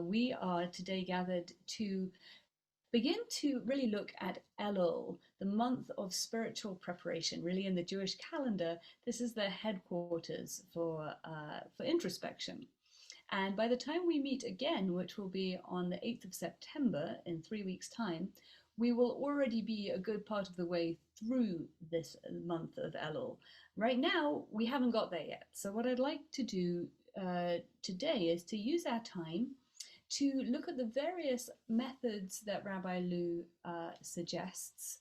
We are today gathered to begin to really look at Elul, the month of spiritual preparation. Really, in the Jewish calendar, this is the headquarters for introspection. And by the time we meet again, which will be on the 8th of September in 3 weeks' time, we will already be a good part of the way through this month of Elul. Right now, we haven't got there yet. So, what I'd like to do today is to use our time to look at the various methods that Rabbi Lu suggests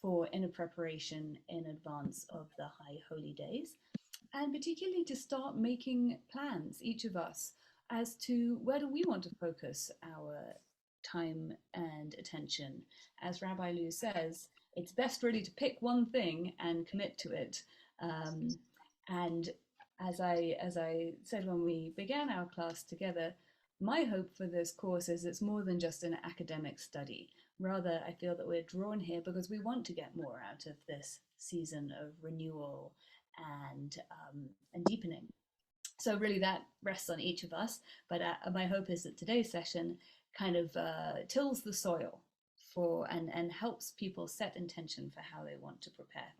for inner preparation in advance of the High Holy Days, and particularly to start making plans, each of us, as to where do we want to focus our time and attention. As Rabbi Lu says, it's best really to pick one thing and commit to it. And as I said when we began our class together, my hope for this course is it's more than just an academic study. Rather, I feel that we're drawn here because we want to get more out of this season of renewal and deepening. So really that rests on each of us, but my hope is that today's session kind of tills the soil for and helps people set intention for how they want to prepare.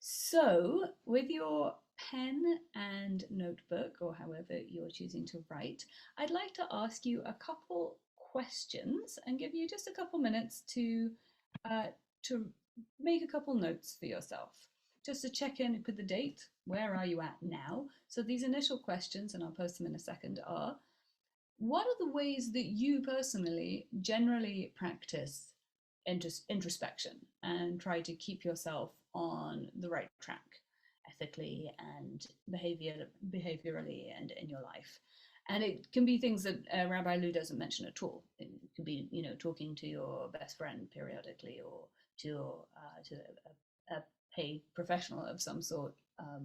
So with your pen and notebook, or however you're choosing to write, I'd like to ask you a couple questions and give you just a couple minutes to make a couple notes for yourself, just to check in with the date. Where are you at now? So these initial questions, and I'll post them in a second, are: what are the ways that you personally generally practice introspection and try to keep yourself on the right track, ethically and behaviorally and in your life? And it can be things that Rabbi Lu doesn't mention at all. It could be, talking to your best friend periodically, or to a paid professional of some sort.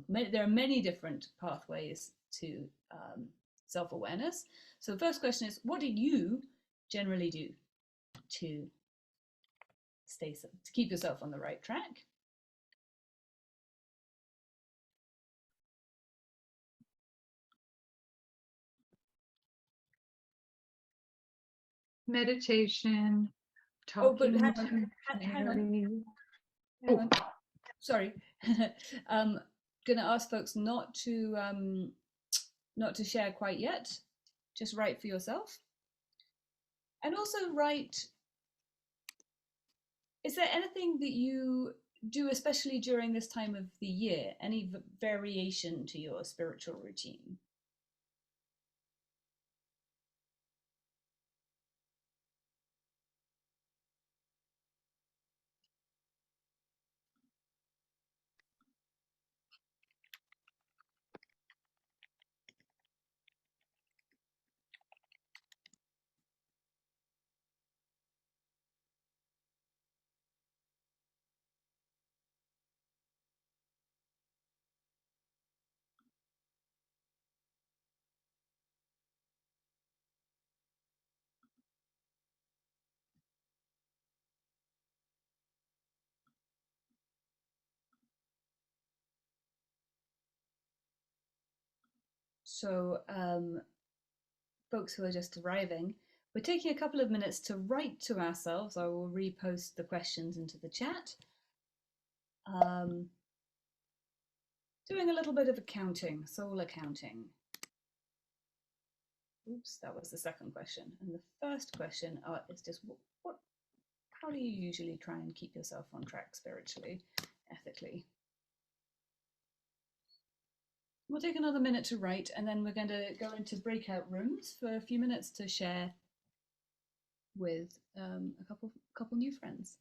There are many different pathways to self-awareness. So the first question is, what do you generally do to keep yourself on the right track? Meditation, Oh, but talking hang on. Sorry. Gonna ask folks not to share quite yet. Just write for yourself. And also write, is there anything that you do, especially during this time of the year, any variation to your spiritual routine? So, folks who are just arriving, we're taking a couple of minutes to write to ourselves. I will repost the questions into the chat. Doing a little bit of accounting, soul accounting. Oops, that was the second question. And the first question is just how do you usually try and keep yourself on track spiritually, ethically? We'll take another minute to write, and then we're going to go into breakout rooms for a few minutes to share with a couple new friends.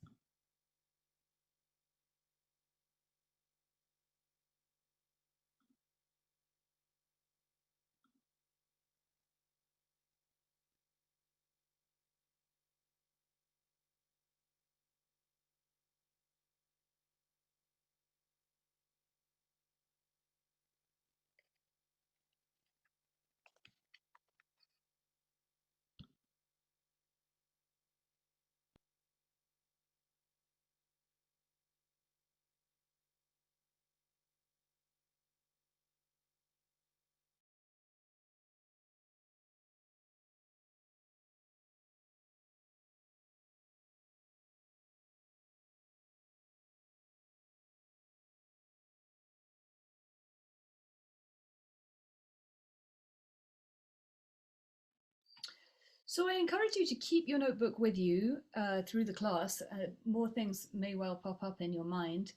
So I encourage you to keep your notebook with you through the class. More things may well pop up in your mind,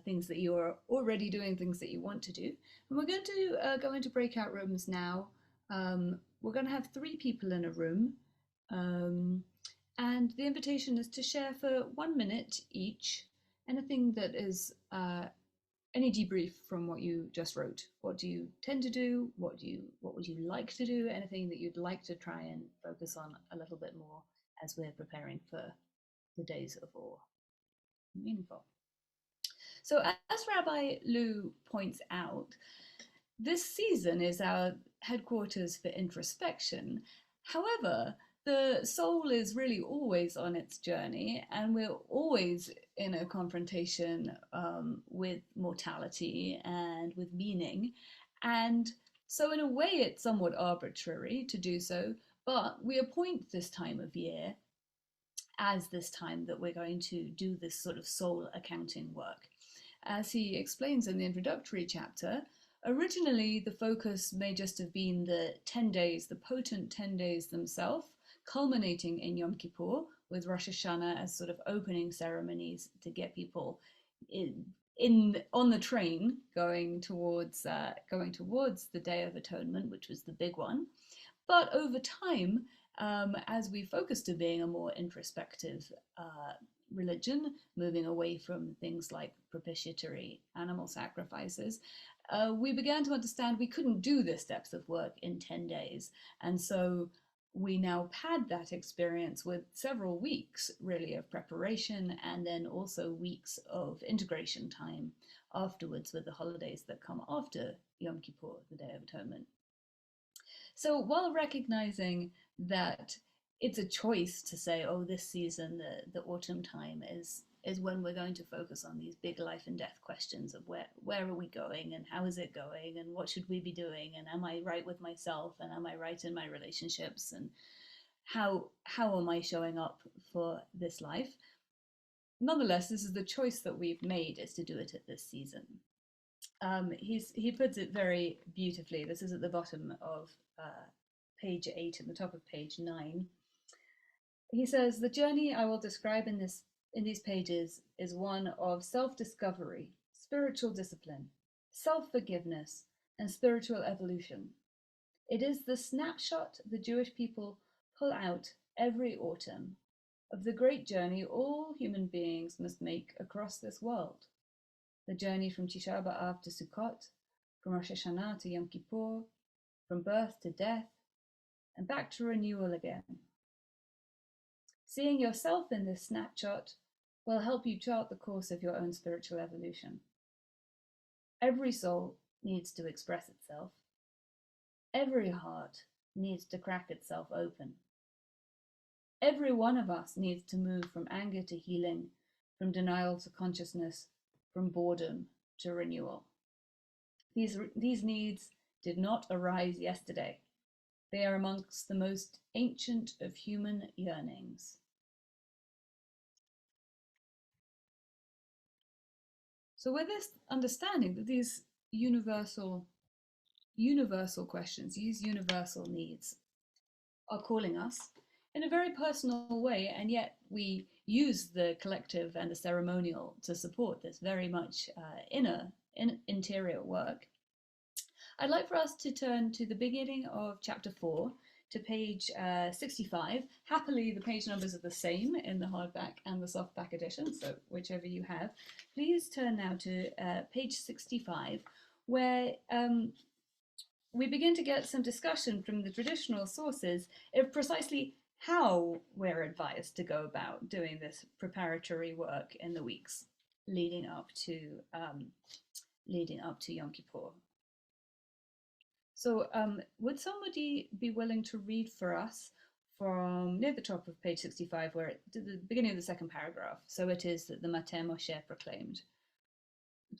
things that you're already doing, things that you want to do. And we're going to go into breakout rooms now. We're going to have 3 people in a room. And the invitation is to share for 1 minute each anything that is any debrief from what you just wrote. What do you tend to do? What would you like to do? Anything that you'd like to try and focus on a little bit more as we're preparing for the days of awe. Meaningful. So as Rabbi Lu points out, this season is our headquarters for introspection. However, the soul is really always on its journey, and we're always in a confrontation with mortality and with meaning. And so, in a way, it's somewhat arbitrary to do so, but we appoint this time of year as this time that we're going to do this sort of soul accounting work. As he explains in the introductory chapter, originally the focus may just have been the 10 days, the potent 10 days themselves, culminating in Yom Kippur with Rosh Hashanah as sort of opening ceremonies to get people on the train going towards the Day of Atonement, which was the big one. But over time, as we focus to being a more introspective religion, moving away from things like propitiatory animal sacrifices, we began to understand we couldn't do this depth of work in 10 days. And so we now pad that experience with several weeks, really, of preparation, and then also weeks of integration time afterwards with the holidays that come after Yom Kippur, the Day of Atonement. So while recognizing that it's a choice to say, oh, this season, the autumn time is when we're going to focus on these big life and death questions of where are we going and how is it going and what should we be doing and am I right with myself and am I right in my relationships and how am I showing up for this life? Nonetheless, this is the choice that we've made, is to do it at this season. He puts it very beautifully. This is at the bottom of page 8 and the top of page 9. He says, the journey I will describe in these pages is one of self-discovery, spiritual discipline, self-forgiveness, and spiritual evolution. It is the snapshot the Jewish people pull out every autumn of the great journey all human beings must make across this world. The journey from Tisha B'Av to Sukkot, from Rosh Hashanah to Yom Kippur, from birth to death, and back to renewal again. Seeing yourself in this snapshot will help you chart the course of your own spiritual evolution. Every soul needs to express itself. Every heart needs to crack itself open. Every one of us needs to move from anger to healing, from denial to consciousness, from boredom to renewal. These needs did not arise yesterday. They are amongst the most ancient of human yearnings. So with this understanding that these universal questions, these universal needs are calling us in a very personal way, and yet we use the collective and the ceremonial to support this very much interior work. I'd like for us to turn to the beginning of chapter 4, to page 65. Happily, the page numbers are the same in the hardback and the softback edition, so whichever you have. Please turn now to page 65, where we begin to get some discussion from the traditional sources of precisely how we're advised to go about doing this preparatory work in the weeks leading up to Yom Kippur. So would somebody be willing to read for us from near the top of page 65, where at the beginning of the second paragraph? So it is that the Mater Moshe proclaimed.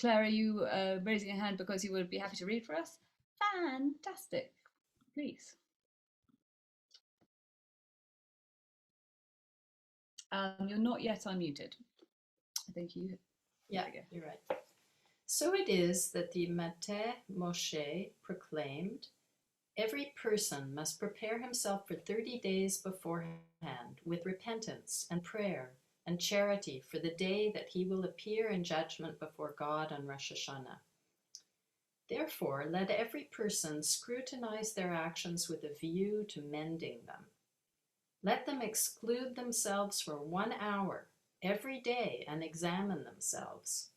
Claire, are you raising your hand because you would be happy to read for us? Fantastic. Please. You're not yet unmuted. I think you... Yeah, you're right. So it is that the Mater Moshe proclaimed, Every person must prepare himself for 30 days beforehand with repentance and prayer and charity for the day that he will appear in judgment before God on Rosh Hashanah. Therefore, let every person scrutinize their actions with a view to mending them. Let them exclude themselves for 1 hour every day and examine themselves.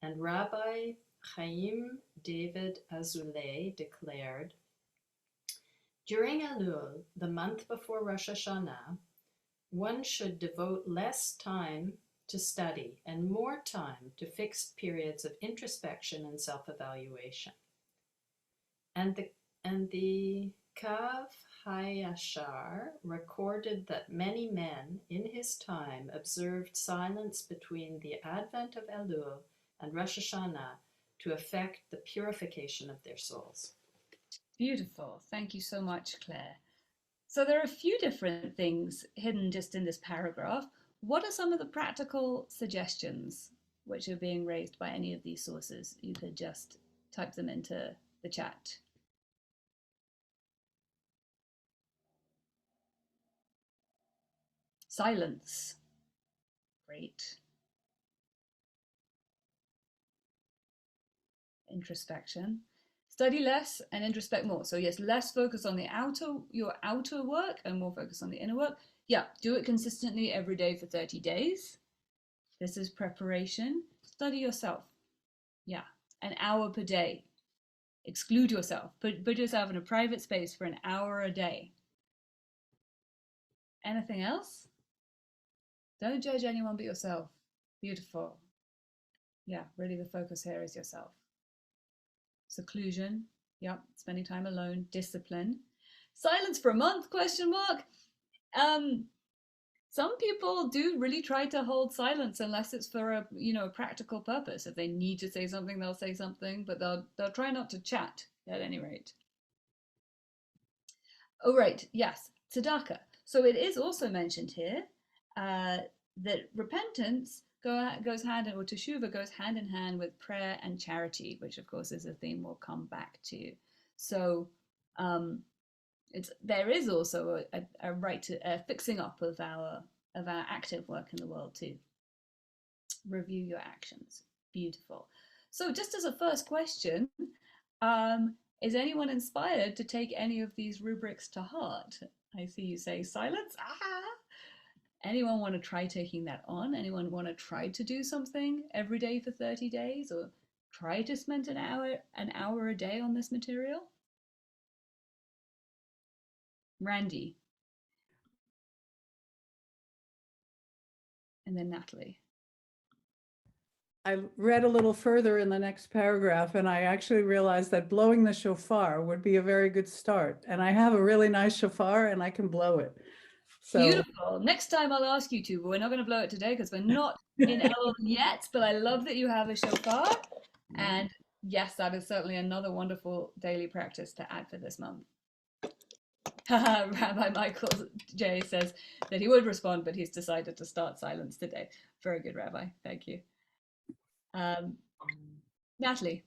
And Rabbi Chaim David Azulay declared, during Elul, the month before Rosh Hashanah, one should devote less time to study and more time to fixed periods of introspection and self-evaluation. And the Kav Hayashar recorded that many men in his time observed silence between the advent of Elul and Rosh Hashanah to effect the purification of their souls. Beautiful. Thank you so much, Claire. So there are a few different things hidden just in this paragraph. What are some of the practical suggestions which are being raised by any of these sources? You could just type them into the chat. Silence. Great. Introspection. Study less and introspect more. So yes, less focus on your outer work and more focus on the inner work. Yeah, do it consistently every day for 30 days. This is preparation. Study yourself. Yeah, an hour per day. Exclude yourself. Put yourself in a private space for an hour a day. Anything else? Don't judge anyone but yourself. Beautiful. Yeah, really the focus here is yourself. Seclusion. Yep, spending time alone. Discipline. Silence for a month, question mark. Some people do really try to hold silence unless it's for a practical purpose. If they need to say something, they'll say something, but they'll try not to chat at any rate. Oh right, yes, tzedakah. So it is also mentioned here that repentance goes hand in, or teshuva goes hand in hand with prayer and charity, which of course is a theme we'll come back to. So there is also a right to a fixing up of our active work in the world too. Review your actions. Beautiful. So just as a first question, is anyone inspired to take any of these rubrics to heart? I see you say silence. Anyone want to try taking that on? Anyone want to try to do something every day for 30 days, or try to spend an hour a day on this material? Randy. And then Natalie. I read a little further in the next paragraph, and I actually realized that blowing the shofar would be a very good start. And I have a really nice shofar, and I can blow it. So beautiful. Next time I'll ask you to, but we're not going to blow it today because we're not in Elul yet. But I love that you have a shofar. And yes, that is certainly another wonderful daily practice to add for this month. Rabbi Michael J says that he would respond, but he's decided to start silence today. Very good, Rabbi. Thank you. Natalie.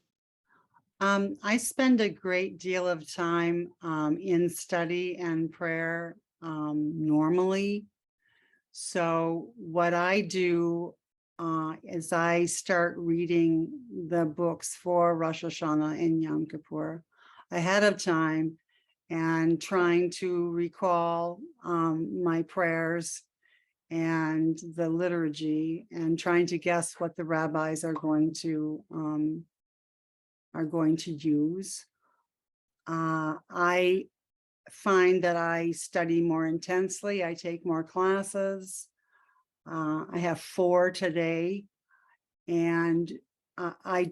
I spend a great deal of time in study and prayer normally. So what I do is I start reading the books for Rosh Hashanah and Yom Kippur ahead of time and trying to recall my prayers and the liturgy and trying to guess what the rabbis are going to use. I find that I study more intensely. I take more classes. I have 4 today, and I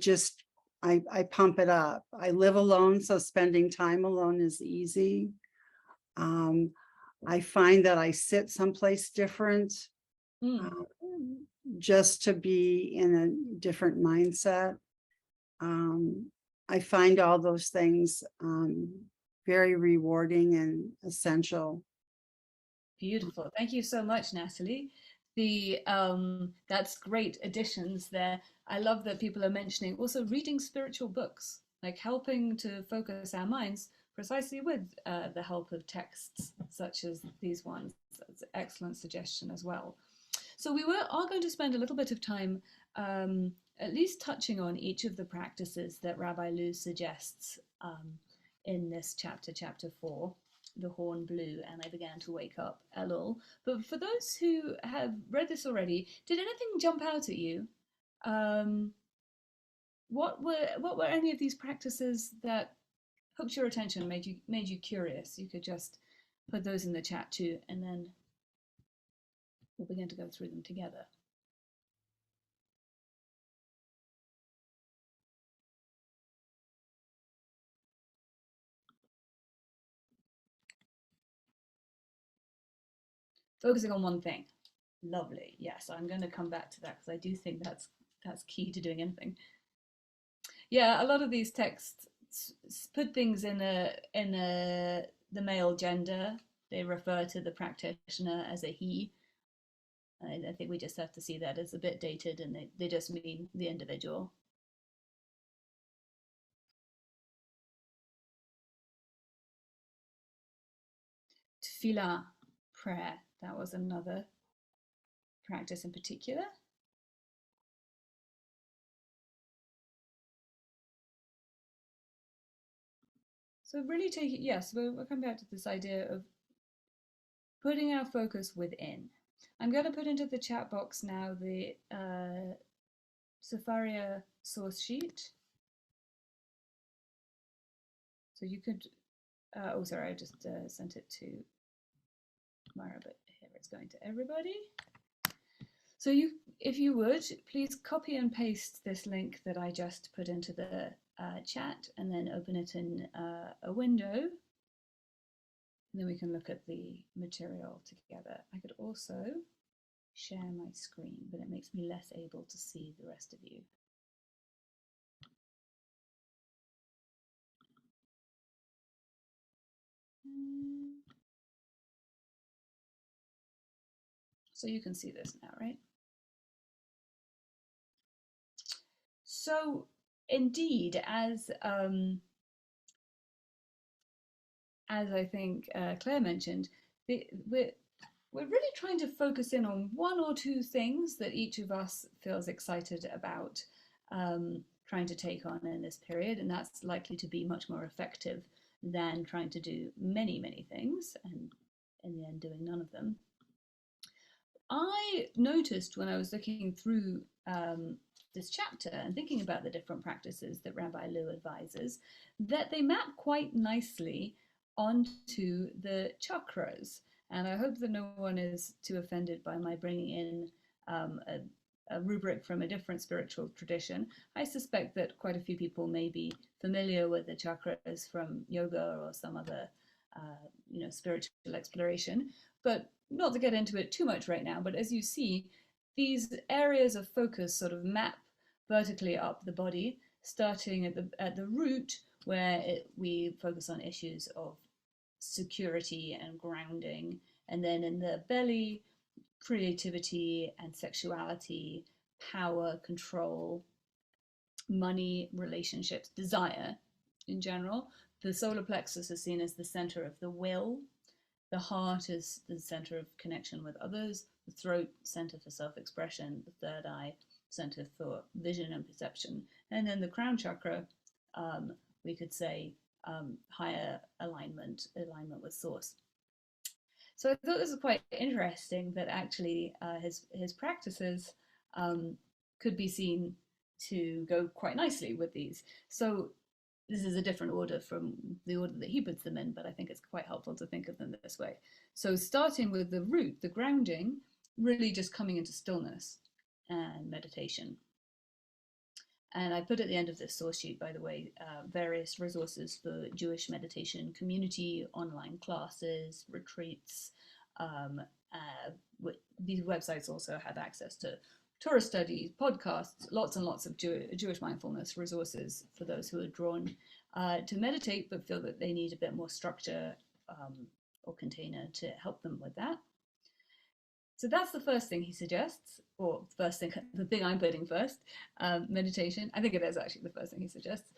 pump it up. I live alone, so spending time alone is easy. I find that I sit someplace different just to be in a different mindset. I find all those things very rewarding and essential. Beautiful. Thank you so much, Natalie. That's great additions there. I love that people are mentioning also reading spiritual books, like helping to focus our minds precisely with the help of texts such as these ones. That's an excellent suggestion as well. So we are going to spend a little bit of time at least touching on each of the practices that Rabbi Lu suggests in this chapter, chapter 4, the horn blew and I began to wake up, Elul. But for those who have read this already, did anything jump out at you? What were any of these practices that hooked your attention, made you curious? You could just put those in the chat too, and then we'll begin to go through them together. Focusing on one thing. Lovely. Yes, I'm going to come back to that because I do think that's key to doing anything. Yeah, a lot of these texts put things in the male gender. They refer to the practitioner as a he. I think we just have to see that as a bit dated, and they just mean the individual. Tefillah, prayer, that was another practice in particular. So really taking, yes, we'll come back to this idea of putting our focus within. I'm going to put into the chat box now the Safaria source sheet. So you could, oh sorry, I just sent it to Mara, but here it's going to everybody. So if you would, please copy and paste this link that I just put into the chat and then open it in a window. And then we can look at the material together. I could also share my screen, but it makes me less able to see the rest of you. So you can see this now, right? So indeed, as I think Claire mentioned, we're really trying to focus in on one or two things that each of us feels excited about trying to take on in this period, and that's likely to be much more effective than trying to do many, many things and in the end doing none of them. I noticed when I was looking through this chapter and thinking about the different practices that Rabbi Lu advises, that they map quite nicely onto the chakras. And I hope that no one is too offended by my bringing in a rubric from a different spiritual tradition. I suspect that quite a few people may be familiar with the chakras from yoga or some other spiritual exploration, but not to get into it too much right now. But as you see, these areas of focus sort of map vertically up the body, starting at the root, where we focus on issues of security and grounding, and then in the belly, creativity and sexuality, power, control, money, relationships, desire in general. The solar plexus is seen as the center of the will. The heart is the center of connection with others. The throat, center for self-expression. The third eye, center for vision and perception. And then the crown chakra, we could say higher alignment with source. So I thought this was quite interesting that actually his practices could be seen to go quite nicely with these. So this is a different order from the order that he puts them in, but I think it's quite helpful to think of them this way. So starting with the root, the grounding, really just coming into stillness and meditation. And I put at the end of this source sheet, by the way, various resources for Jewish meditation community, online classes, retreats. These websites also have access to Torah studies, podcasts, lots and lots of Jewish mindfulness resources for those who are drawn to meditate but feel that they need a bit more structure or container to help them with that. So that's the first thing he suggests, or the thing I'm putting first, meditation. I think it is actually the first thing he suggests.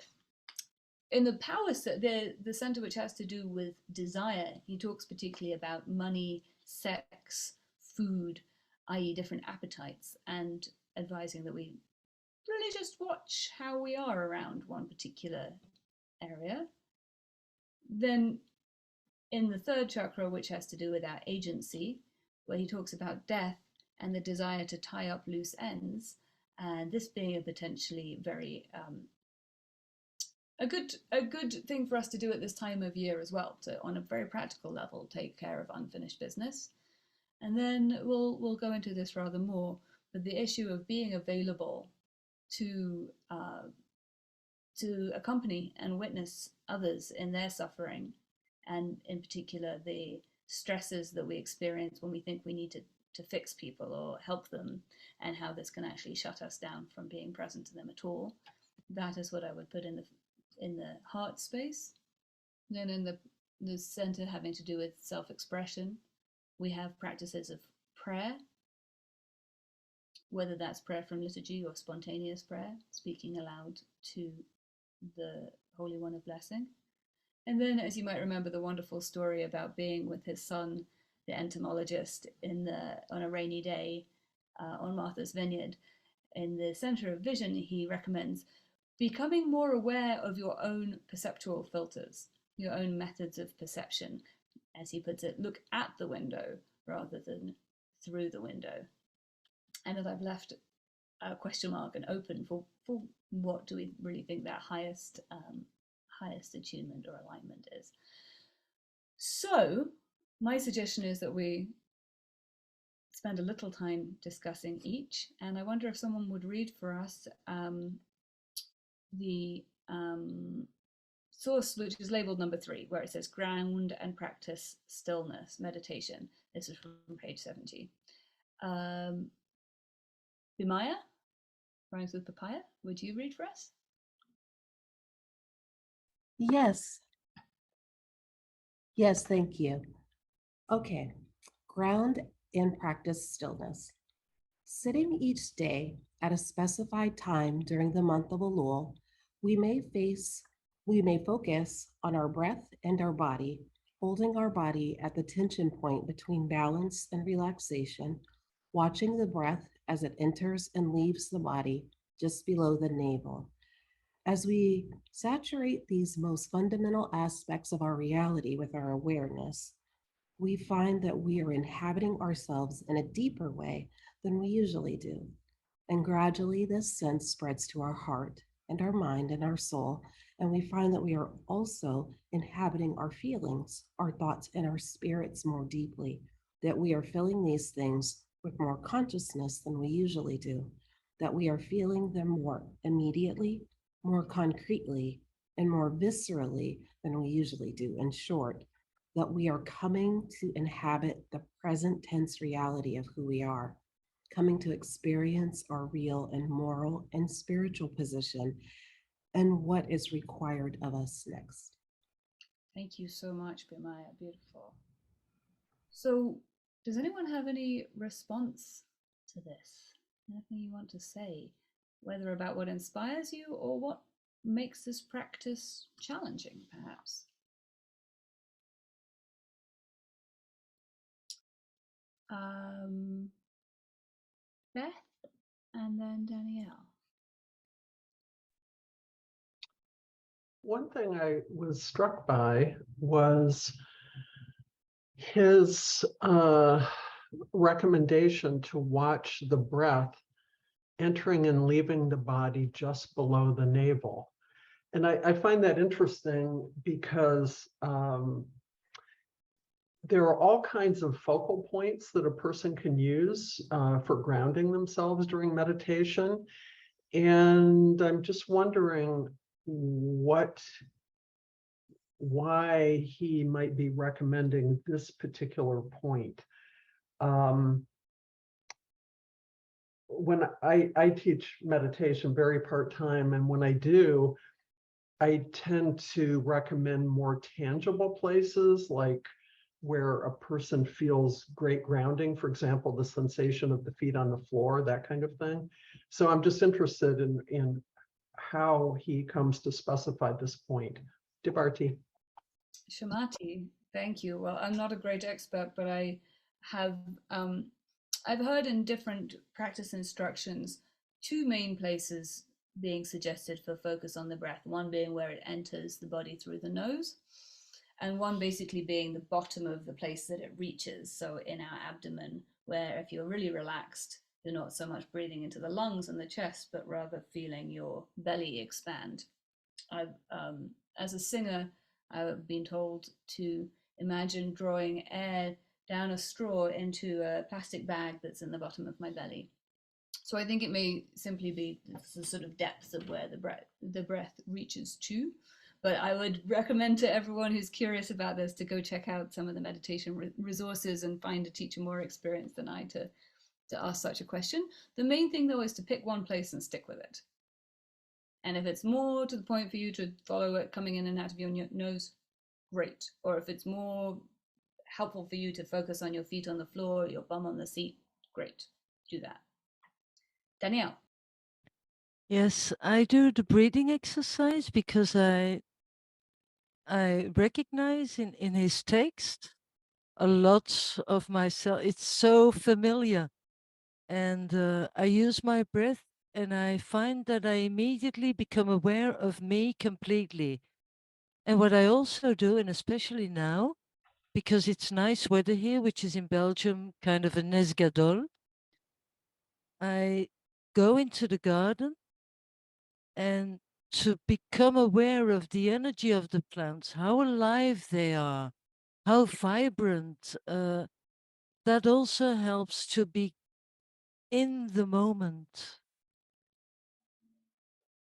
in the power set, the center which has to do with desire, he talks particularly about money, sex, food, i.e. different appetites, and advising that we really just watch how we are around one particular area. Then in the third chakra, which has to do with our agency, where he talks about death and the desire to tie up loose ends, and this being a potentially very a good thing for us to do at this time of year as well, to on a very practical level take care of unfinished business. And then we'll go into this rather more, but the issue of being available to accompany and witness others in their suffering, and in particular the stresses that we experience when we think we need to fix people or help them, and how this can actually shut us down from being present to them at all. That is what I would put in the heart space. Then in the center having to do with self-expression, we have practices of prayer, whether that's prayer from liturgy or spontaneous prayer, speaking aloud to the Holy One of Blessing. And then, as you might remember, the wonderful story about being with his son, the entomologist, on a rainy day on Martha's Vineyard. In the center of vision, he recommends becoming more aware of your own perceptual filters, your own methods of perception. As he puts it, look at the window rather than through the window. And as I've left a question mark and open for what do we really think that highest attunement or alignment is. So my suggestion is that we spend a little time discussing each, and I wonder if someone would read for us the source, which is labeled number 3, where it says ground and practice stillness meditation. This is from page 70. Bimaya, rhymes with papaya, would you read for us? Yes. Yes, thank you. Okay, ground and practice stillness. Sitting each day at a specified time during the month of Elul, we may focus on our breath and our body, holding our body at the tension point between balance and relaxation, watching the breath as it enters and leaves the body just below the navel. As we saturate these most fundamental aspects of our reality with our awareness, we find that we are inhabiting ourselves in a deeper way than we usually do. And gradually, this sense spreads to our heart and our mind and our soul, and we find that we are also inhabiting our feelings, our thoughts, and our spirits more deeply, that we are feeling these things with more consciousness than we usually do, that we are feeling them more immediately, more concretely, and more viscerally than we usually do. In short, that we are coming to inhabit the present tense reality of who we are, coming to experience our real and moral and spiritual position and what is required of us next. Thank you so much, Bimaya. Beautiful. So, does anyone have any response to this? Anything you want to say, whether about what inspires you or what makes this practice challenging, perhaps? Beth, and then Danielle. One thing I was struck by was his recommendation to watch the breath entering and leaving the body just below the navel. And I find that interesting because there are all kinds of focal points that a person can use for grounding themselves during meditation. And I'm just wondering why he might be recommending this particular point. When I teach meditation very part-time, and when I do, I tend to recommend more tangible places, like where a person feels great grounding, for example, the sensation of the feet on the floor, that kind of thing. So I'm just interested in how he comes to specify this point. Debarti. Shamati, thank you. Well, I'm not a great expert, but I have I've heard in different practice instructions two main places being suggested for focus on the breath. One being where it enters the body through the nose, and one basically being the bottom of the place that it reaches. So in our abdomen, where if you're really relaxed, you're not so much breathing into the lungs and the chest, but rather feeling your belly expand. I've, as a singer, I've been told to imagine drawing air down a straw into a plastic bag that's in the bottom of my belly. So I think it may simply be the sort of depth of where the breath reaches to. But I would recommend to everyone who's curious about this to go check out some of the meditation resources and find a teacher more experienced than I to ask such a question. The main thing though is to pick one place and stick with it. And if it's more to the point for you to follow it coming in and out of your nose, great. Or if it's more helpful for you to focus on your feet on the floor, your bum on the seat, great. Do that. Danielle. Yes, I do the breathing exercise because I recognize in his text a lot of myself. It's so familiar. And I use my breath and I find that I immediately become aware of me completely. And what I also do, and especially now, because it's nice weather here, which is in Belgium, kind of a nesgadol, I go into the garden and to become aware of the energy of the plants, how alive they are, how vibrant, that also helps to be in the moment.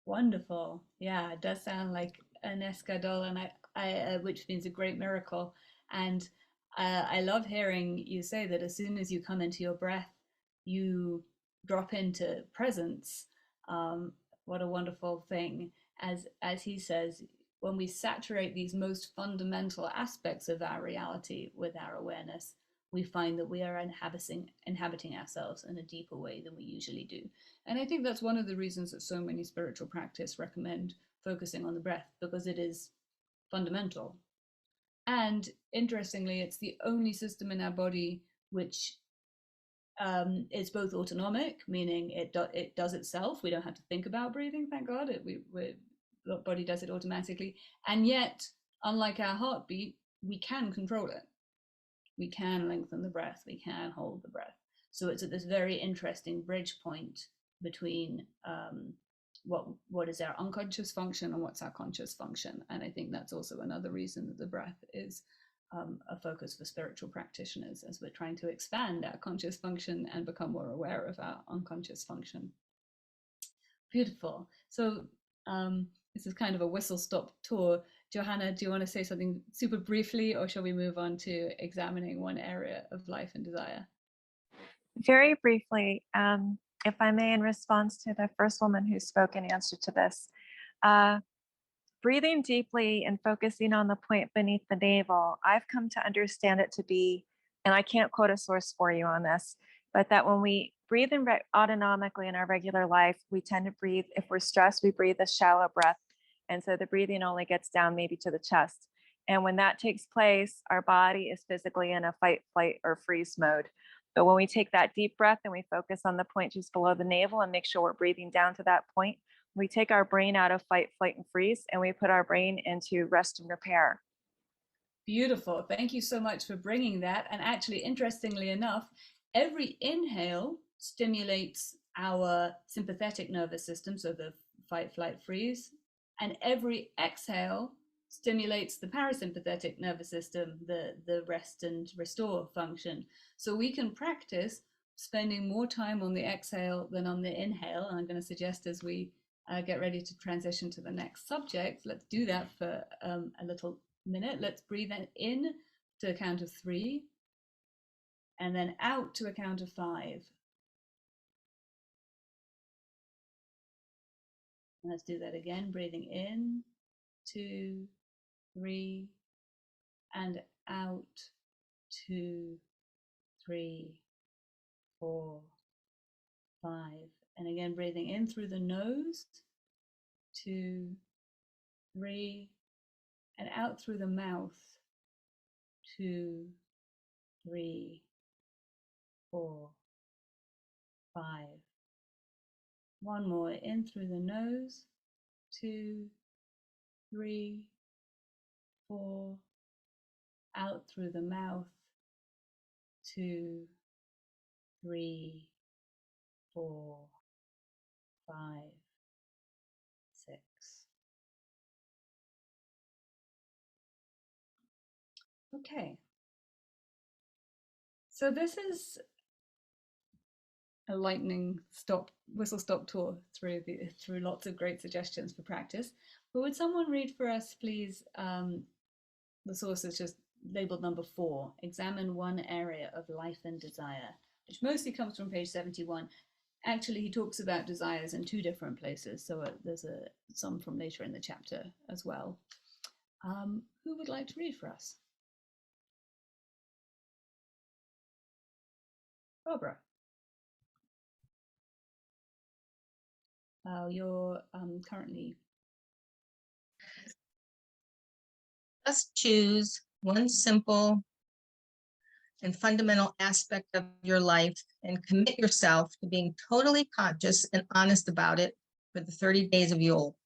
Wonderful. Yeah, it does sound like an escadole, and which means a great miracle. And I love hearing you say that as soon as you come into your breath, you drop into presence. What a wonderful thing. As he says, when we saturate these most fundamental aspects of our reality with our awareness, we find that we are inhabiting ourselves in a deeper way than we usually do. And I think that's one of the reasons that so many spiritual practice recommend focusing on the breath, because it is fundamental. And interestingly, it's the only system in our body which is both autonomic, meaning it does itself. We don't have to think about breathing, thank God. The body does it automatically. And yet, unlike our heartbeat, we can control it. We can lengthen the breath. We can hold the breath. So it's at this very interesting bridge point between what is our unconscious function and what's our conscious function. And I think that's also another reason that the breath is a focus for spiritual practitioners, as we're trying to expand our conscious function and become more aware of our unconscious function. Beautiful. So this is kind of a whistle-stop tour. Johanna, do you want to say something super briefly, or shall we move on to examining one area of life and desire? Very briefly, if I may, in response to the first woman who spoke in answer to this, breathing deeply and focusing on the point beneath the navel, I've come to understand it to be, and I can't quote a source for you on this, but that when we breathe autonomically in our regular life, we tend to breathe, if we're stressed, we breathe a shallow breath. And so the breathing only gets down maybe to the chest. And when that takes place, our body is physically in a fight, flight, or freeze mode. But when we take that deep breath and we focus on the point just below the navel and make sure we're breathing down to that point, we take our brain out of fight, flight, and freeze, and we put our brain into rest and repair. Beautiful. Thank you so much for bringing that. And actually, interestingly enough, every inhale stimulates our sympathetic nervous system, so the fight, flight, freeze, and every exhale stimulates the parasympathetic nervous system, the rest and restore function. So we can practice spending more time on the exhale than on the inhale. And I'm going to suggest, as we get ready to transition to the next subject, let's do that for a little minute. Let's breathe in to a count of 3 and then out to a count of 5. And let's do that again, breathing in, 2, 3, and out, 2, 3, 4, 5. And again, breathing in through the nose 2, 3, and out through the mouth. 2, 3, 4, 5. One more, in through the nose. 2, 3, 4, out through the mouth. 2, 3, 4, 5, 6. Okay. So this is a lightning whistle stop tour through lots of great suggestions for practice. But would someone read for us, please, the source is just labeled number 4, examine one area of life and desire, which mostly comes from page 71. Actually, he talks about desires in 2 different places, so there's some from later in the chapter as well. Who would like to read for us? Barbara. You're currently. Just choose one simple and fundamental aspect of your life and commit yourself to being totally conscious and honest about it for the 30 days of Yule.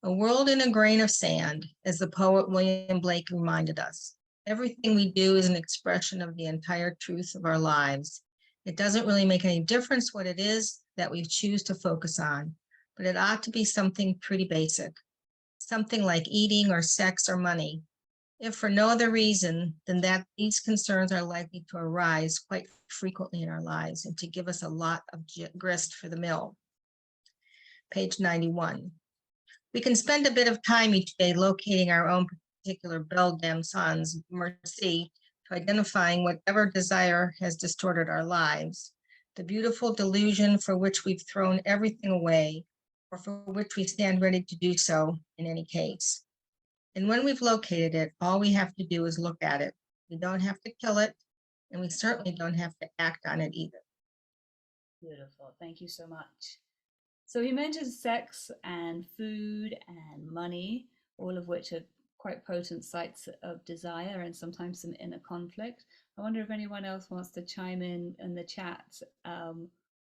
A world in a grain of sand, as the poet William Blake reminded us. Everything we do is an expression of the entire truth of our lives. It doesn't really make any difference what it is that we choose to focus on, but it ought to be something pretty basic. Something like eating or sex or money. If for no other reason than that these concerns are likely to arise quite frequently in our lives and to give us a lot of grist for the mill. Page 91. We can spend a bit of time each day locating our own particular beldam sans merci to identifying whatever desire has distorted our lives, the beautiful delusion for which we've thrown everything away, or for which we stand ready to do so in any case. And when we've located it, all we have to do is look at it. We don't have to kill it, and we certainly don't have to act on it either. Beautiful. Thank you so much. So he mentions sex and food and money, all of which are quite potent sites of desire and sometimes some inner conflict. I wonder if anyone else wants to chime in the chat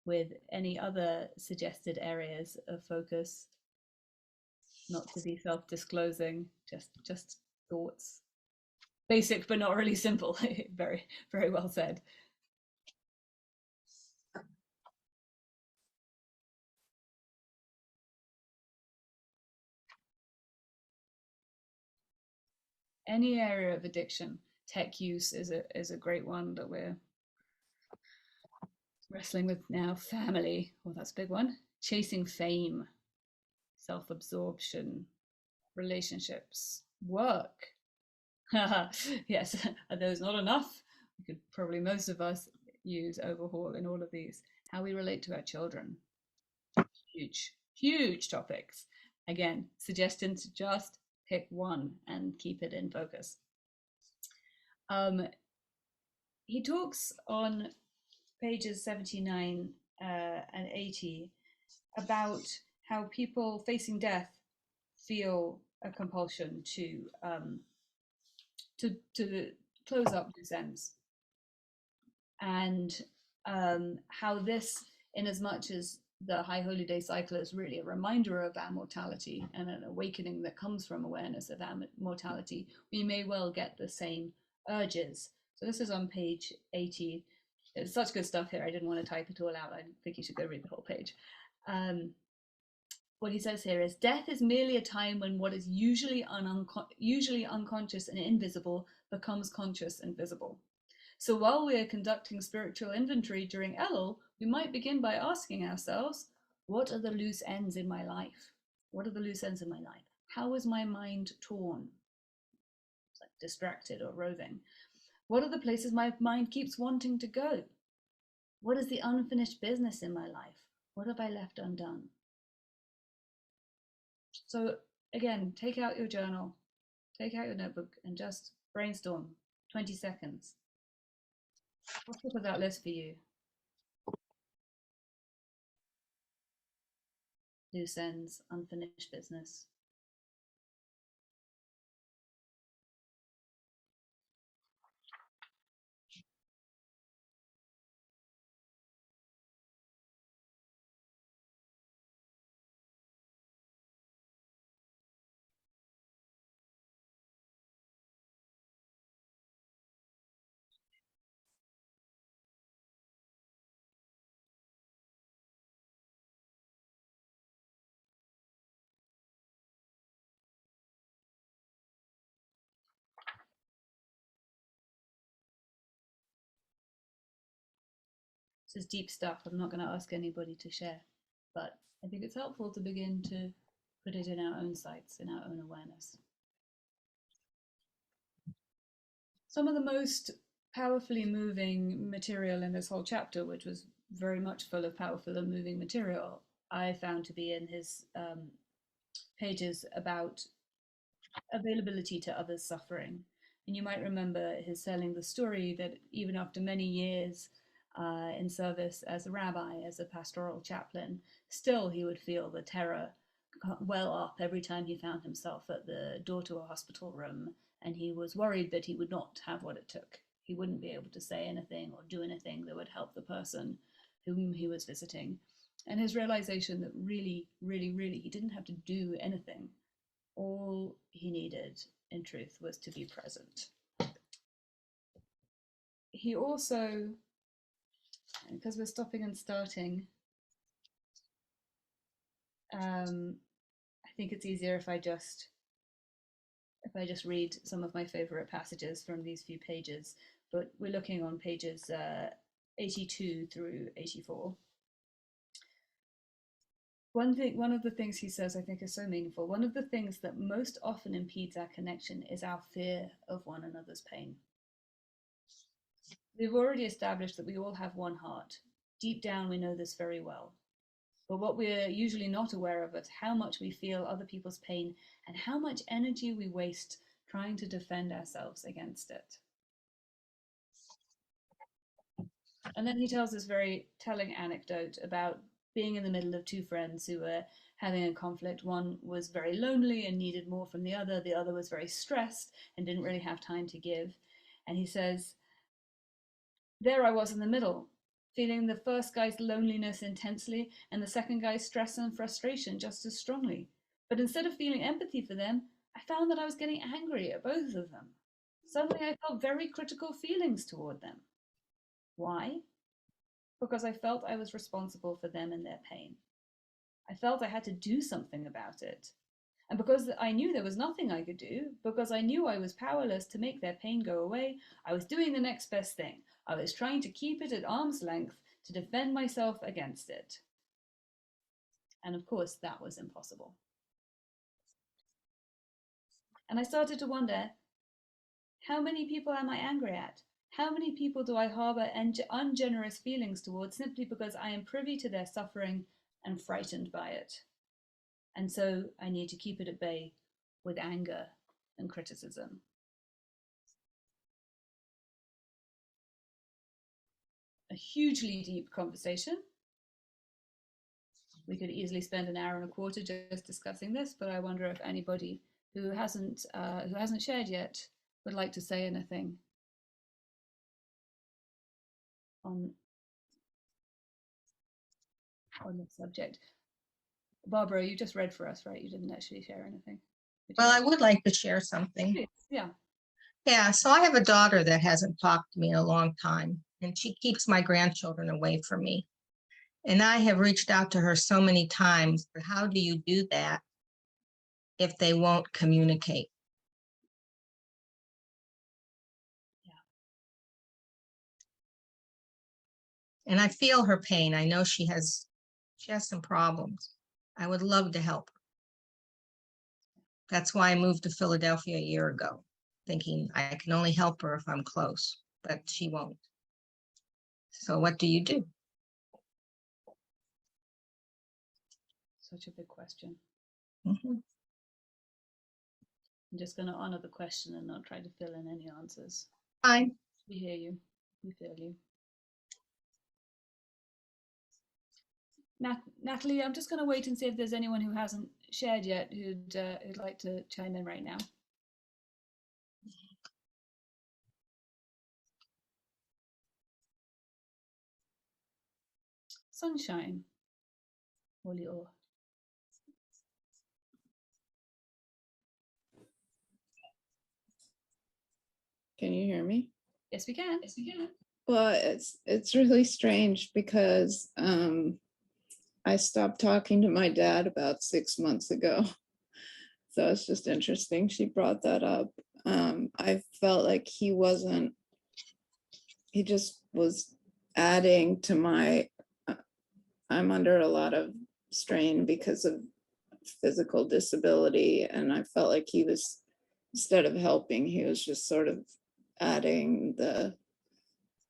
with any other suggested areas of focus. Not to be self-disclosing, just thoughts. Basic, but not really simple. Very, very well said. Any area of addiction, tech use is a great one that we're wrestling with now. Family, well, that's a big one. Chasing fame, self-absorption, relationships, work. Yes, are those not enough? We could probably, most of us, use overhaul in all of these. How we relate to our children. Huge topics. Again, suggestion to just pick one and keep it in focus. He talks on pages 79 and 80 about how people facing death feel a compulsion to close up loose ends, and how this, in as much as the High Holy Day cycle is really a reminder of our mortality and an awakening that comes from awareness of our mortality, we may well get the same urges. So this is on page 80. There's such good stuff here. I didn't want to type it all out. I think you should go read the whole page. What he says here is, death is merely a time when what is usually unconscious and invisible becomes conscious and visible. So while we are conducting spiritual inventory during Elul, we might begin by asking ourselves, what are the loose ends in my life? What are the loose ends in my life? How is my mind torn? It's like distracted or roving. What are the places my mind keeps wanting to go? What is the unfinished business in my life? What have I left undone? So again, take out your journal, take out your notebook, and just brainstorm 20 seconds. What's top of that list for you? loose ends, unfinished business. This is deep stuff. I'm not going to ask anybody to share, but I think it's helpful to begin to put it in our own sights, in our own awareness. Some of the most powerfully moving material in this whole chapter, which was very much full of powerful and moving material, I found to be in his pages about availability to others' suffering. And you might remember his telling the story that even after many years in service as a rabbi, as a pastoral chaplain, still he would feel the terror well up every time he found himself at the door to a hospital room, and he was worried that he would not have what it took. He wouldn't be able to say anything or do anything that would help the person whom he was visiting. And his realization that really, really, really, he didn't have to do anything. All he needed, in truth, was to be present. He also, because we're stopping and starting, I think it's easier if I just read some of my favorite passages from these few pages, but we're looking on pages 82 through 84. One of the things he says I think is so meaningful. One of the things that most often impedes our connection is our fear of one another's pain. We've already established that we all have one heart. Deep down, we know this very well. But what we're usually not aware of is how much we feel other people's pain and how much energy we waste trying to defend ourselves against it. And then he tells this very telling anecdote about being in the middle of two friends who were having a conflict. One was very lonely and needed more from the other. The other was very stressed and didn't really have time to give. And he says, there I was in the middle, feeling the first guy's loneliness intensely and the second guy's stress and frustration just as strongly. But instead of feeling empathy for them, I found that I was getting angry at both of them. Suddenly I felt very critical feelings toward them. Why? Because I felt I was responsible for them and their pain. I felt I had to do something about it. And because I knew there was nothing I could do, because I knew I was powerless to make their pain go away, I was doing the next best thing. I was trying to keep it at arm's length to defend myself against it. And of course, that was impossible. And I started to wonder, how many people am I angry at? How many people do I harbor ungenerous feelings towards simply because I am privy to their suffering and frightened by it? And so I need to keep it at bay with anger and criticism. A hugely deep conversation. We could easily spend an hour and a quarter just discussing this, but I wonder if anybody who hasn't shared yet would like to say anything on the subject. Barbara, you just read for us, right? You didn't actually share anything. Well, I would like to share something. Please, yeah. Yeah, so I have a daughter that hasn't talked to me in a long time, and she keeps my grandchildren away from me. And I have reached out to her so many times, but how do you do that if they won't communicate? Yeah. And I feel her pain. I know she has some problems. I would love to help her. That's why I moved to Philadelphia a year ago, thinking I can only help her if I'm close, but she won't. So what do you do? Such a big question. Mm-hmm. I'm just going to honor the question and not try to fill in any answers. Fine. We hear you. We feel you. Natalie, I'm just going to wait and see if there's anyone who hasn't shared yet who'd like to chime in right now. Sunshine. Olio. Can you hear me? Yes, we can. Yes, we can. Well, it's really strange because I stopped talking to my dad about 6 months ago. So it's just interesting she brought that up. I felt like he just was adding to my, I'm under a lot of strain because of physical disability. And I felt like he was, instead of helping, he was just sort of adding the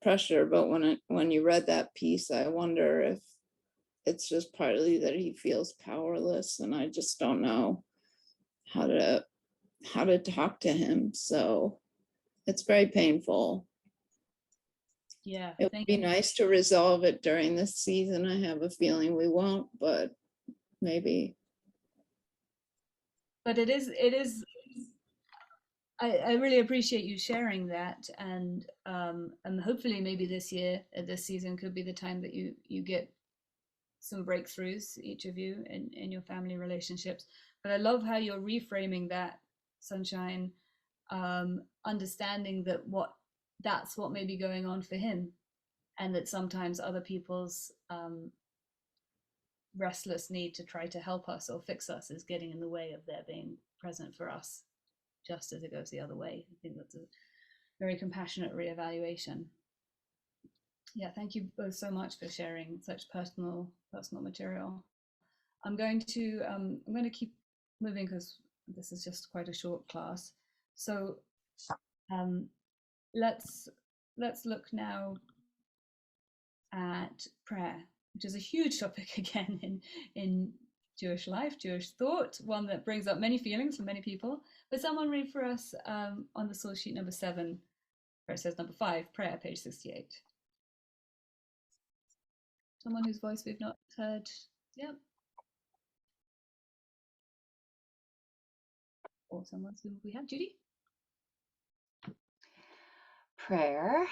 pressure. But when you read that piece, I wonder if it's just partly that he feels powerless, and I just don't know how to talk to him. So it's very painful. Yeah, it would be nice to resolve it during this season. I have a feeling we won't, but maybe. But it is I really appreciate you sharing that, and hopefully maybe this season could be the time that you get some breakthroughs, each of you, in your family relationships. But I love how you're reframing that, Sunshine, understanding that that's what may be going on for him, and that sometimes other people's restless need to try to help us or fix us is getting in the way of their being present for us, just as it goes the other way. I think that's a very compassionate reevaluation. Yeah, thank you both so much for sharing such personal material. I'm going to keep moving because this is just quite a short class. So let's look now at prayer, which is a huge topic again in Jewish life, Jewish thought, one that brings up many feelings for many people. But someone read for us on the source sheet number 7, where it says number 5, prayer, page 68. Someone whose voice we've not heard. Yep. Or someone who we have. Judy? Prayer.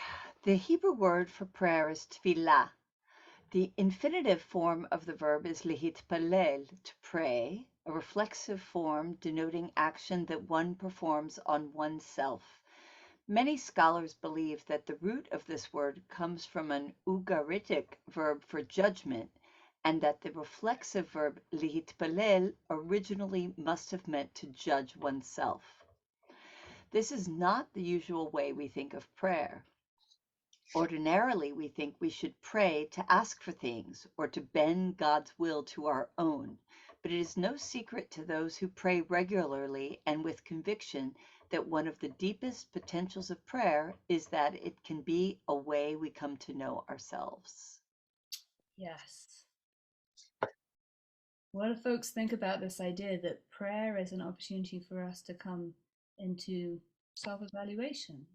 The Hebrew word for prayer is tefillah. The infinitive form of the verb is lehitpalel, to pray, a reflexive form denoting action that one performs on oneself. Many scholars believe that the root of this word comes from an Ugaritic verb for judgment, and that the reflexive verb lehitpalel originally must have meant to judge oneself. This is not the usual way we think of prayer. Ordinarily, we think we should pray to ask for things or to bend God's will to our own, but it is no secret to those who pray regularly and with conviction that one of the deepest potentials of prayer is that it can be a way we come to know ourselves. Yes. What do folks think about this idea that prayer is an opportunity for us to come into self-evaluation?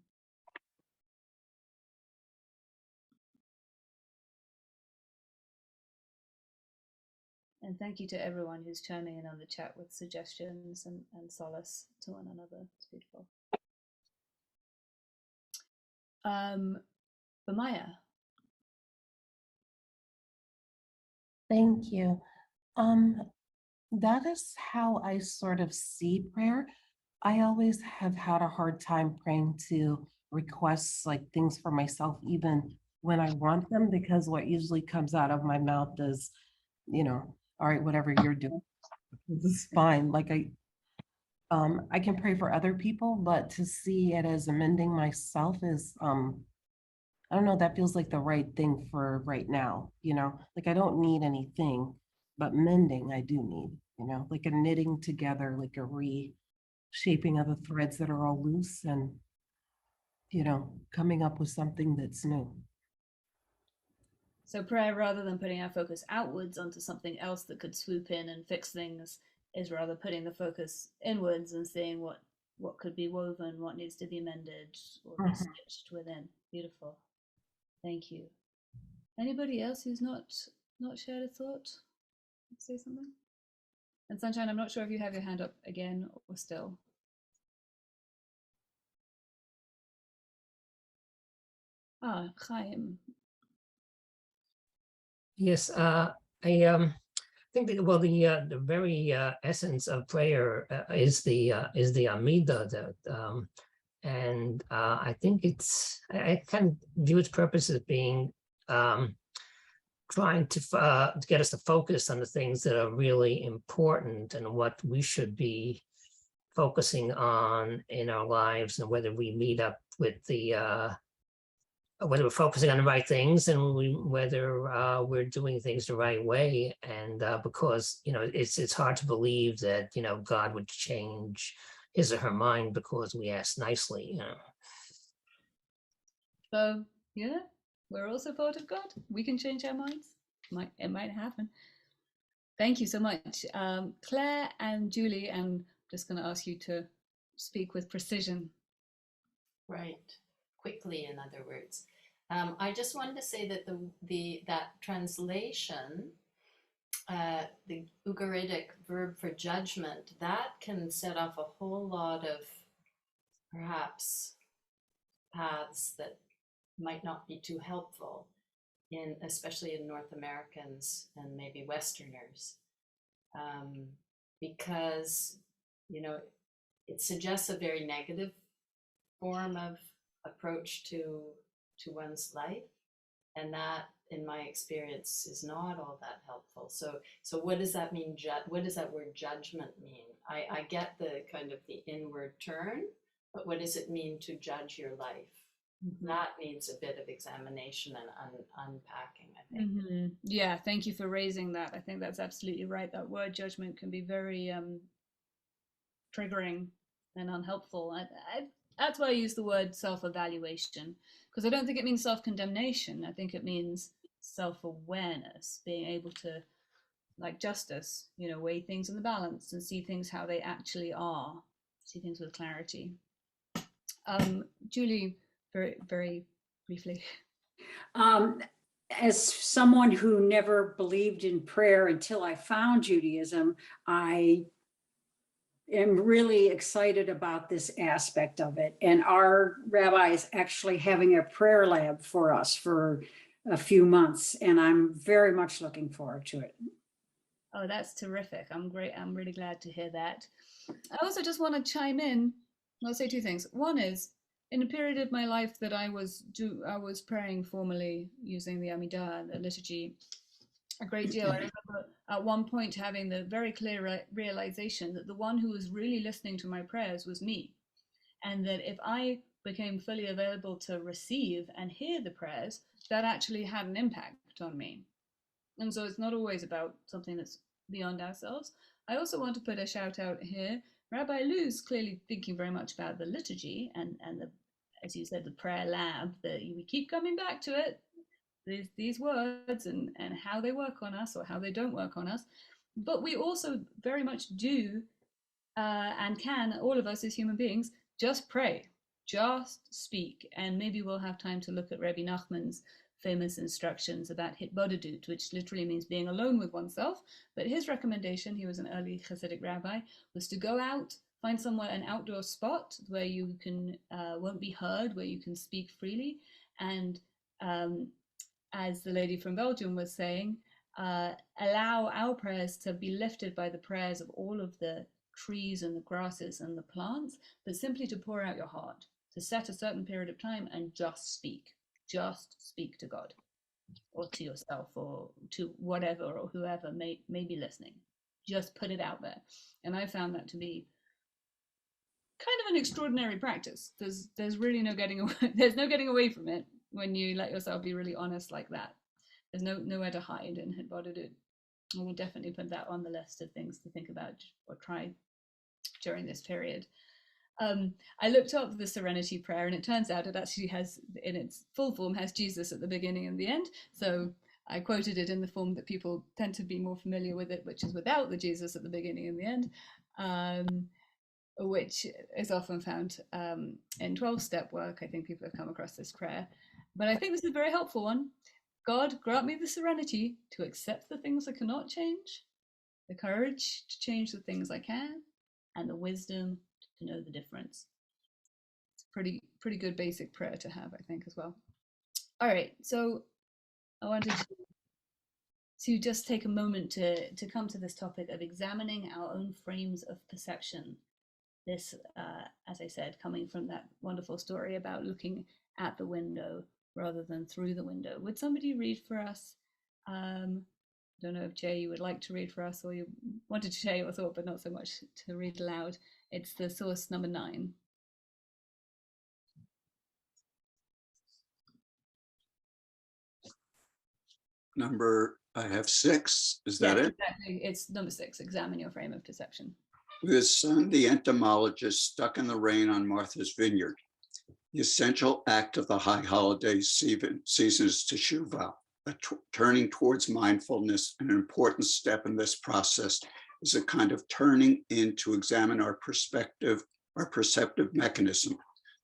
And thank you to everyone who's chiming in on the chat with suggestions and solace to one another. It's beautiful. Maya. Thank you. That is how I sort of see prayer. I always have had a hard time praying to requests, like things for myself, even when I want them, because what usually comes out of my mouth is, all right, whatever you're doing, this is fine. Like I can pray for other people, but to see it as amending myself is, I don't know, that feels like the right thing for right now, like I don't need anything, but mending I do need, like a knitting together, like a reshaping of the threads that are all loose and, coming up with something that's new. So prayer, rather than putting our focus outwards onto something else that could swoop in and fix things, is rather putting the focus inwards and seeing what could be woven, what needs to be mended or be stitched within. Beautiful. Thank you. Anybody else who's not not shared a thought? Say something? And Sunshine, I'm not sure if you have your hand up again or still. Ah, Chaim. Yes, I think that, well, the very essence of prayer is the Amida, and I think I kind of view its purpose as being trying to get us to focus on the things that are really important and what we should be focusing on in our lives, and whether we meet up with whether we're focusing on the right things, and whether we're doing things the right way. And because, it's hard to believe that, God would change his or her mind because we ask nicely. So, yeah, we're also thought of God. We can change our minds. It might happen. Thank you so much. Claire and Julie, I'm just going to ask you to speak with precision. Right. Quickly, in other words. I just wanted to say that that translation, the Ugaritic verb for judgment, that can set off a whole lot of perhaps paths that might not be too helpful, especially in North Americans and maybe Westerners, because it suggests a very negative form of approach to one's life, and that, in my experience, is not all that helpful. So what does that mean? What does that word judgment mean? I get the kind of the inward turn, but what does it mean to judge your life? Mm-hmm. That needs a bit of examination and unpacking, I think. Mm-hmm. Yeah, thank you for raising that. I think that's absolutely right. That word judgment can be very triggering and unhelpful. That's why I use the word self-evaluation, because I don't think it means self-condemnation. I think it means self-awareness, being able to, like justice, weigh things in the balance and see things how they actually are, see things with clarity. Julie, very, very briefly. As someone who never believed in prayer until I found Judaism, I am really excited about this aspect of it. And our rabbi is actually having a prayer lab for us for a few months, and I'm very much looking forward to it. Oh, that's terrific. I'm really glad to hear that. I also just want to chime in. I'll say two things. One is, in a period of my life that I was praying formally using the Amidah, the liturgy, a great deal. I remember at one point having the very clear realization that the one who was really listening to my prayers was me, and that if I became fully available to receive and hear the prayers, that actually had an impact on me. And so it's not always about something that's beyond ourselves. I also want to put a shout out here. Rabbi Lou's clearly thinking very much about the liturgy and the, as you said, the prayer lab, that we keep coming back to it, these words and how they work on us or how they don't work on us. But we also very much do and can, all of us as human beings, just pray, just speak. And maybe we'll have time to look at Rabbi Nachman's famous instructions about hitbodedut, which literally means being alone with oneself. But his recommendation, he was an early Hasidic rabbi, was to go out, find somewhere, an outdoor spot where you can won't be heard, where you can speak freely. And as the lady from Belgium was saying, allow our prayers to be lifted by the prayers of all of the trees and the grasses and the plants, but simply to pour out your heart, to set a certain period of time and just speak to God or to yourself or to whatever or whoever may be listening. Just put it out there. And I found that to be kind of an extraordinary practice. There's really no getting away, there's no getting away from it when you let yourself be really honest like that. There's nowhere to hide in hitbodedut. I will definitely put that on the list of things to think about or try during this period. I looked up the Serenity Prayer, and it turns out it actually has, in its full form, has Jesus at the beginning and the end. So I quoted it in the form that people tend to be more familiar with it, which is without the Jesus at the beginning and the end, which is often found in 12-step work. I think people have come across this prayer, but I think this is a very helpful one. God, grant me the serenity to accept the things I cannot change, the courage to change the things I can, and the wisdom to know the difference. It's a pretty good basic prayer to have, I think, as well. All right, so I wanted to just take a moment to come to this topic of examining our own frames of perception. This, as I said, coming from that wonderful story about looking at the window rather than through the window. Would somebody read for us? I don't know if Jay, you would like to read for us, or you wanted to share your thought, but not so much to read aloud. It's the source number 9. I have 6. Is that it? Exactly. It's number 6. Examine your frame of perception. With his son, the entomologist, stuck in the rain on Martha's Vineyard. The essential act of the high holiday season is teshuvah, turning towards mindfulness. An important step in this process is a kind of turning in to examine our perceptive mechanism,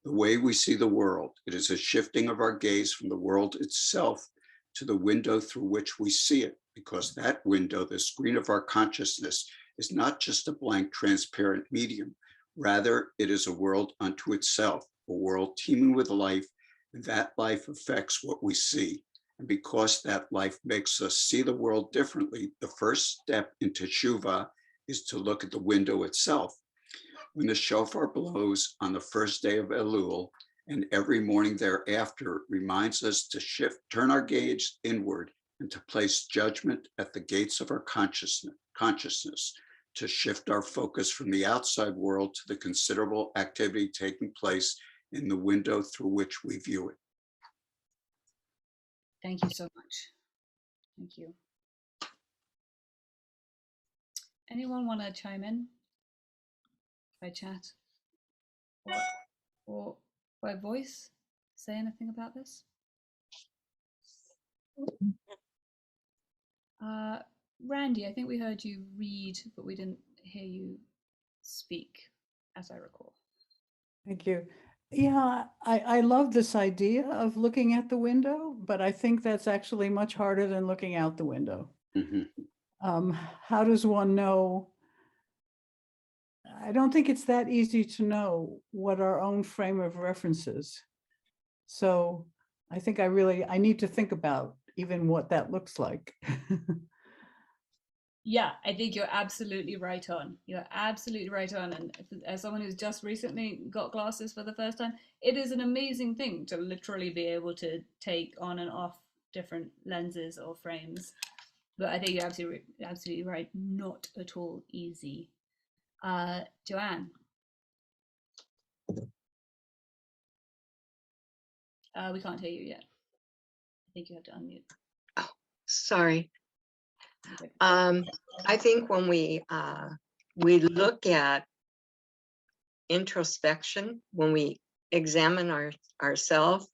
the way we see the world. It is a shifting of our gaze from the world itself to the window through which we see it, because that window, the screen of our consciousness, is not just a blank, transparent medium. Rather, it is a world unto itself, a world teeming with life, and that life affects what we see. And because that life makes us see the world differently, the first step in teshuvah is to look at the window itself. When the shofar blows on the first day of Elul, and every morning thereafter, reminds us to turn our gaze inward and to place judgment at the gates of our consciousness, to shift our focus from the outside world to the considerable activity taking place in the window through which we view it. Thank you so much. Thank you. Anyone want to chime in by chat or by voice? Say anything about this? Randy, I think we heard you read, but we didn't hear you speak, as I recall. Thank you. Yeah, I love this idea of looking at the window, but I think that's actually much harder than looking out the window. Mm-hmm. How does one know? I don't think it's that easy to know what our own frame of reference is. So I think I need to think about even what that looks like. Yeah, I think you're absolutely right on. You're absolutely right on. And as someone who's just recently got glasses for the first time, it is an amazing thing to literally be able to take on and off different lenses or frames. But I think you're absolutely right. Not at all easy. Joanne. We can't hear you yet. I think you have to unmute. Oh, sorry. I think when we look at introspection, when we examine ourselves,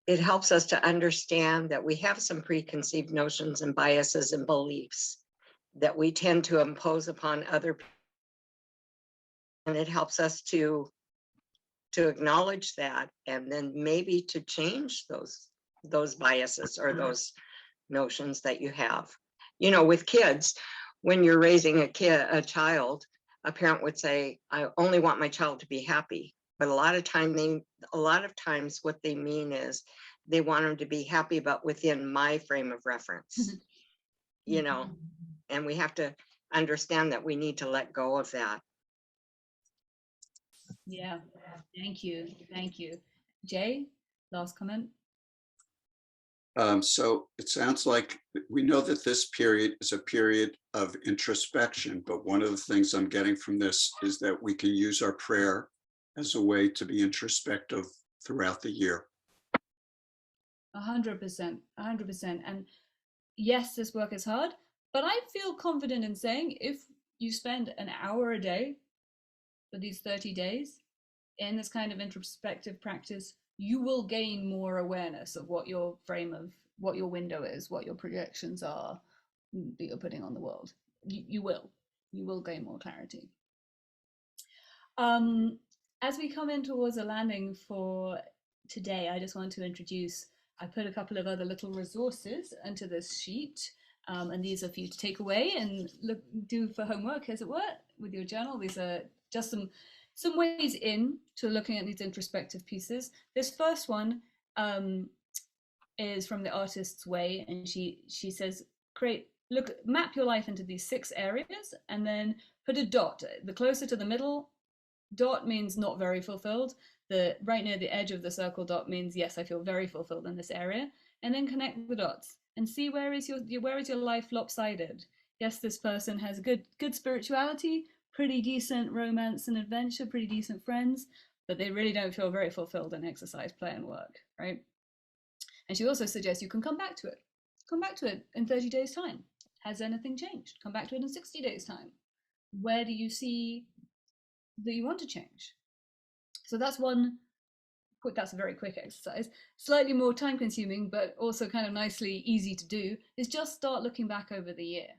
it helps us to understand that we have some preconceived notions and biases and beliefs that we tend to impose upon other people. And it helps us to acknowledge that, and then maybe to change those biases or those notions that you have. You know, with kids, when you're raising a child, a parent would say, I only want my child to be happy. But a lot of times what they mean is they want them to be happy, but within my frame of reference, you know, and we have to understand that we need to let go of that. Yeah, thank you. Thank you. Jay, last comment. So it sounds like we know that this period is a period of introspection, but one of the things I'm getting from this is that we can use our prayer as a way to be introspective throughout the year. 100%, 100%. And yes, this work is hard, but I feel confident in saying if you spend an hour a day for these 30 days in this kind of introspective practice, you will gain more awareness of what your window is, what your projections are that you're putting on the world. You will gain more clarity. As we come in towards a landing for today, I just want to introduce I put a couple of other little resources into this sheet, and these are for you to take away and do for homework, as it were, with your journal. These are just some ways in to looking at these introspective pieces. This first one is from The Artist's Way, and she says, map your life into these 6 areas, and then put a dot. The closer to the middle dot means not very fulfilled. The right near the edge of the circle dot means yes, I feel very fulfilled in this area. And then connect the dots and see where is your life lopsided. Yes, this person has good spirituality, pretty decent romance and adventure, pretty decent friends, but they really don't feel very fulfilled in exercise, play, and work, right? And she also suggests you can come back to it. Come back to it in 30 days' time. Has anything changed? Come back to it in 60 days' time. Where do you see that you want to change? So that's a very quick exercise. Slightly more time consuming, but also kind of nicely easy to do, is just start looking back over the year.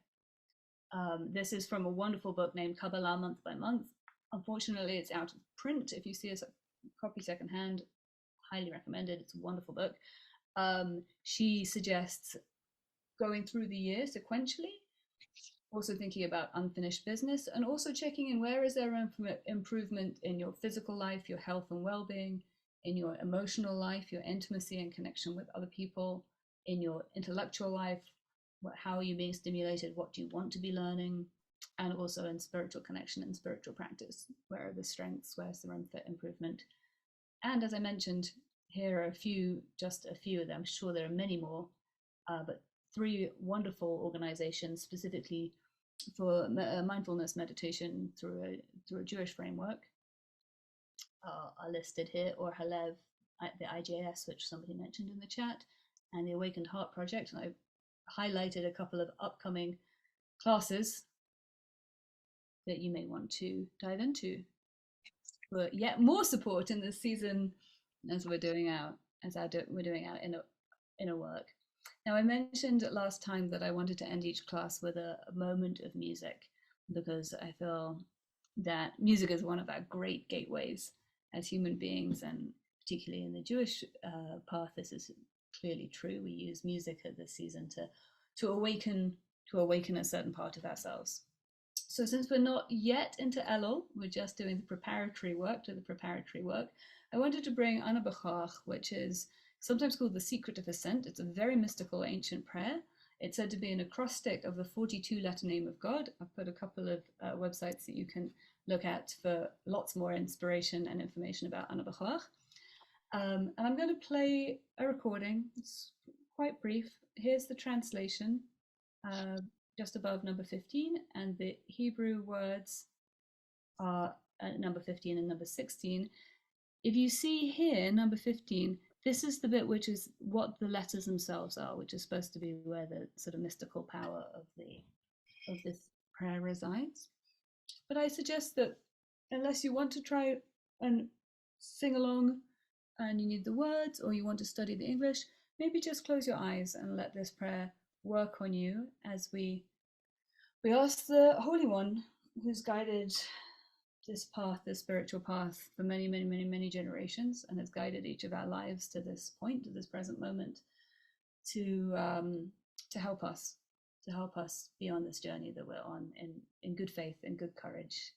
This is from a wonderful book named Kabbalah Month by Month. Unfortunately, it's out of print. If you see a copy secondhand, highly recommended. It's a wonderful book. She suggests going through the year sequentially, also thinking about unfinished business, and also checking in where is there improvement in your physical life, your health and well-being, in your emotional life, your intimacy and connection with other people, in your intellectual life, how are you being stimulated, what do you want to be learning, and also in spiritual connection and spiritual practice, where are the strengths, where's the room for improvement. And as I mentioned, here are just a few of them. I'm sure there are many more, but 3 wonderful organizations specifically for mindfulness meditation through a Jewish framework are listed here, or Halev, the IJS, which somebody mentioned in the chat, and the Awakened Heart Project. And I highlighted a couple of upcoming classes that you may want to dive into for yet more support in this season as we're doing our inner work. Now, I mentioned last time that I wanted to end each class with a moment of music, because I feel that music is one of our great gateways as human beings, and particularly in the Jewish path, this is clearly true. We use music at this season to awaken a certain part of ourselves. So since we're not yet into Elul, we're just doing the preparatory work I wanted to bring Ana B'chach, which is sometimes called the Secret of Ascent. It's a very mystical ancient prayer. It's said to be an acrostic of the 42-letter name of God. I've put a couple of websites that you can look at for lots more inspiration and information about Ana B'chach. And I'm going to play a recording. It's quite brief. Here's the translation, just above number 15, and the Hebrew words are at number 15 and number 16. If you see here, number 15, this is the bit which is what the letters themselves are, which is supposed to be where the sort of mystical power of this prayer resides. But I suggest that unless you want to try and sing along and you need the words, or you want to study the English, maybe just close your eyes and let this prayer work on you as we ask the Holy One, who's guided this path, this spiritual path, for many, many, many, many generations, and has guided each of our lives to this point, to this present moment, to help us be on this journey that we're on in good faith and good courage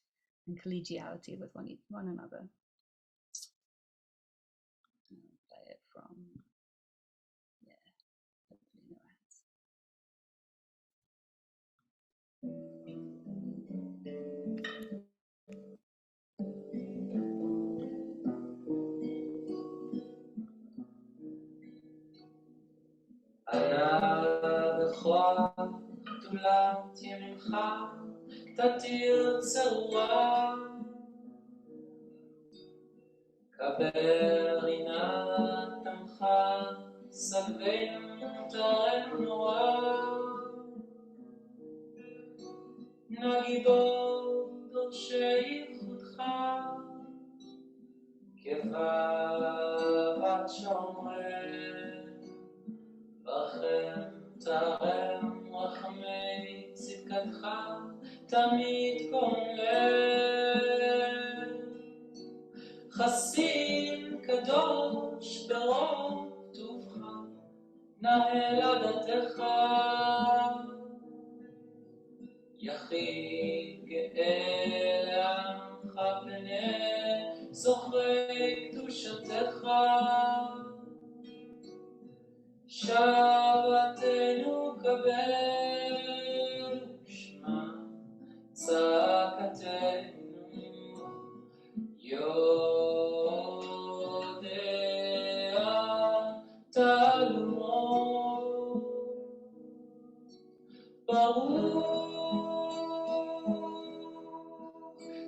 and collegiality with one another. Play it from, hopefully no ads. תולת ימינך תתיר צרורה קבר עינת עמך סלבנו תרם נורא נגידו דורשי ייחודך כבבת שומרן בכם תרם רחמי צדקתך תמיד כונן חסין קדוש ברוב טובך נהל עדתך, יחיד גאה לעמך פני זוכרי קדושתך, שבתנו קבל ושמע צעקתנו, יודע תלומו, ברוך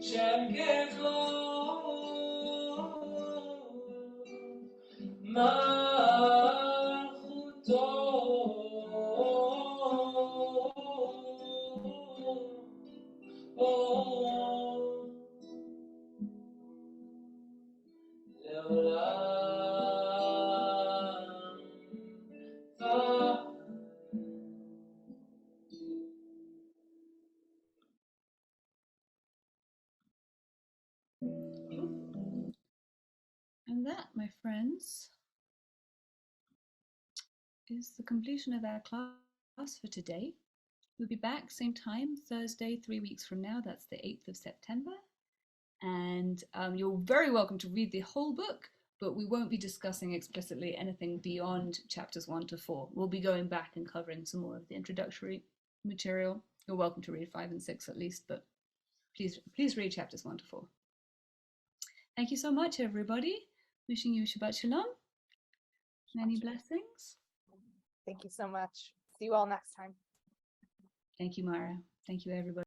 שם כבודו, מלכותו, לעולם ועד. And that, my friends, is the completion of our class for today. We'll be back same time, Thursday, 3 weeks from now. That's the 8th of September. And you're very welcome to read the whole book, but we won't be discussing explicitly anything beyond chapters 1 to 4. We'll be going back and covering some more of the introductory material. You're welcome to read 5 and 6 at least, but please read chapters 1 to 4. Thank you so much, everybody. Wishing you Shabbat Shalom. Many blessings. Thank you so much. See you all next time. Thank you, Mara. Thank you, everybody.